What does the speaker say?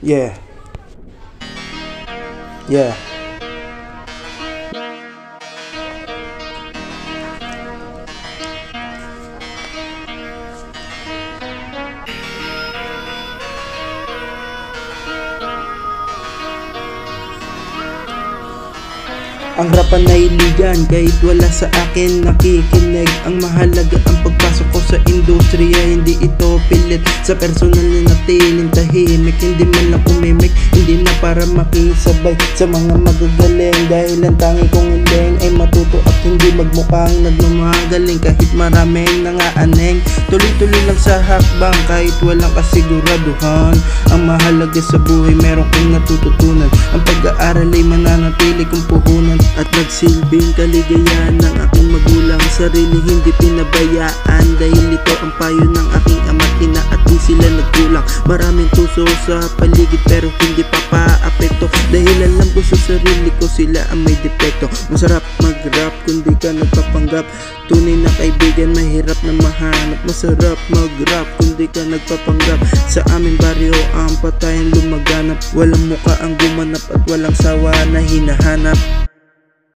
Yeah. Yeah. Ang harapan ay ligan kahit wala sa akin nakikinig. Ang mahalaga ang pagpasok ko sa industriya, hindi ito pilit. Sa personal na natiling tahimik, hindi man lang umimik, hindi na para makisabay sa mga magagaling. Dahil ang tangi kong hiling ay matuto at hindi magmukhang nagmamagaling. Kahit maraming nangaaning, tuloy-tuloy lang sa hakbang kahit walang kasiguraduhan. Ang mahalaga sa buhay meron kong natututunan. Ang pag-aaral ay mananatili kong puhunan at nagsilbing kaligayahan ng aking magulang. Sarili hindi pinabayaan dahil ito ang payo ng aking ama't ina at di sila nagkulang. Maraming tuso sa paligid pero hindi papaapekto dahil alam ko sa sarili ko sila ang may depekto. Masarap mag-rap kung di ka nagpapanggap. Tunay na kaibigan mahirap na mahanap. Masarap mag-rap kung di ka nagpapanggap. Sa aming baryo ang patayan lumaganap. Walang muka ang gumanap at walang sawa na hinahanap.